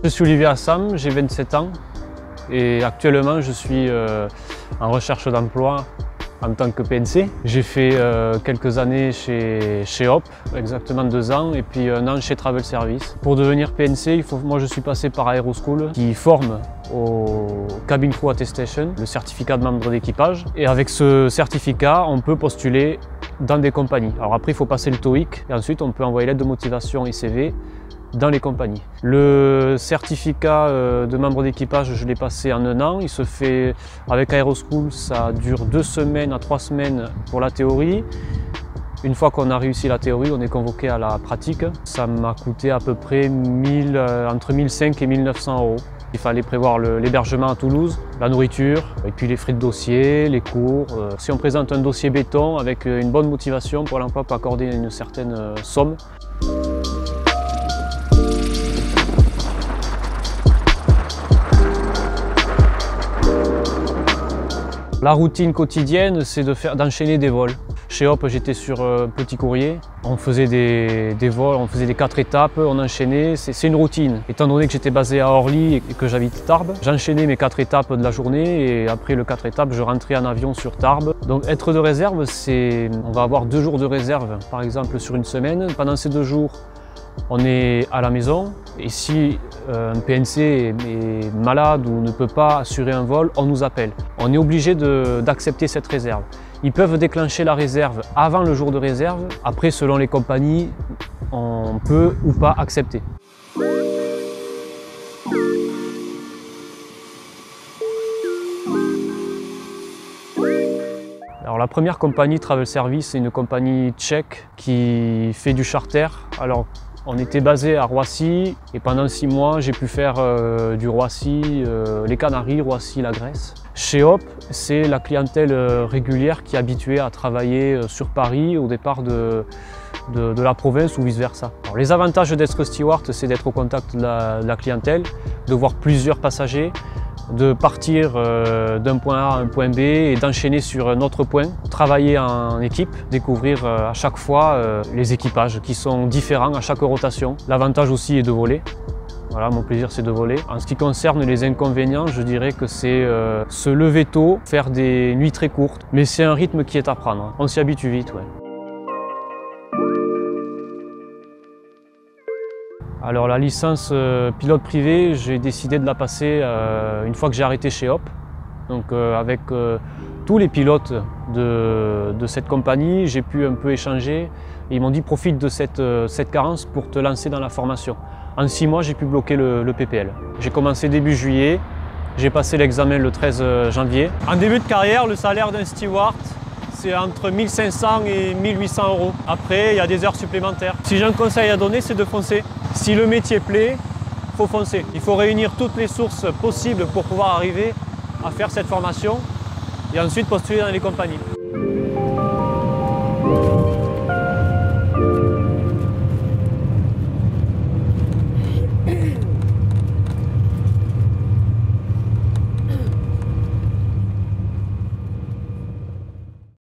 Je suis Olivier Assam, j'ai 27 ans et actuellement je suis en recherche d'emploi en tant que PNC. J'ai fait quelques années chez Hop, exactement 2 ans, et puis 1 an chez Travel Service. Pour devenir PNC, moi je suis passé par Aeroschool qui forme au Cabin Crew Attestation, le certificat de membre d'équipage. Et avec ce certificat, on peut postuler dans des compagnies. Alors après, il faut passer le TOEIC et ensuite on peut envoyer lettre de motivation et CV dans les compagnies. Le certificat de membre d'équipage, je l'ai passé en 1 an. Il se fait avec Aeroschool, ça dure 2 semaines à 3 semaines pour la théorie. Une fois qu'on a réussi la théorie, on est convoqué à la pratique. Ça m'a coûté à peu près entre 1500 et 1900 €. Il fallait prévoir l'hébergement à Toulouse, la nourriture, et puis les frais de dossier, les cours. Si on présente un dossier béton avec une bonne motivation pour l'emploi, on peut accorder une certaine somme. La routine quotidienne, c'est d'enchaîner des vols. Chez Hop, j'étais sur petit courrier. On faisait des vols, on faisait des 4 étapes, on enchaînait. C'est une routine. Étant donné que j'étais basé à Orly et que j'habite Tarbes, j'enchaînais mes 4 étapes de la journée et après le 4 étapes, je rentrais en avion sur Tarbes. Donc être de réserve, on va avoir 2 jours de réserve, par exemple sur une semaine. Pendant ces 2 jours, on est à la maison et si un PNC est malade ou ne peut pas assurer un vol, on nous appelle. On est obligé d'accepter cette réserve. Ils peuvent déclencher la réserve avant le jour de réserve. Après, selon les compagnies, on peut ou pas accepter. Alors la première compagnie Travel Service, c'est une compagnie tchèque qui fait du charter. Alors, on était basé à Roissy et pendant 6 mois, j'ai pu faire du Roissy, les Canaries, Roissy, la Grèce. Chez Hop, c'est la clientèle régulière qui est habituée à travailler sur Paris au départ de la province ou vice-versa. Les avantages d'être steward, c'est d'être au contact de la clientèle, de voir plusieurs passagers, de partir d'un point A à un point B et d'enchaîner sur un autre point, travailler en équipe, découvrir à chaque fois les équipages qui sont différents à chaque rotation. L'avantage aussi est de voler. Voilà, mon plaisir c'est de voler. En ce qui concerne les inconvénients, je dirais que c'est se lever tôt, faire des nuits très courtes, mais c'est un rythme qui est à prendre. On s'y habitue vite, ouais. Alors la licence pilote privé, j'ai décidé de la passer une fois que j'ai arrêté chez Hop. Donc avec tous les pilotes de cette compagnie, j'ai pu un peu échanger. Et ils m'ont dit profite de cette carence pour te lancer dans la formation. En 6 mois, j'ai pu bloquer le PPL. J'ai commencé début juillet, j'ai passé l'examen le 13 janvier. En début de carrière, le salaire d'un steward, c'est entre 1500 et 1800 €. Après, il y a des heures supplémentaires. Si j'ai un conseil à donner, c'est de foncer. Si le métier plaît, il faut foncer. Il faut réunir toutes les sources possibles pour pouvoir arriver à faire cette formation et ensuite postuler dans les compagnies.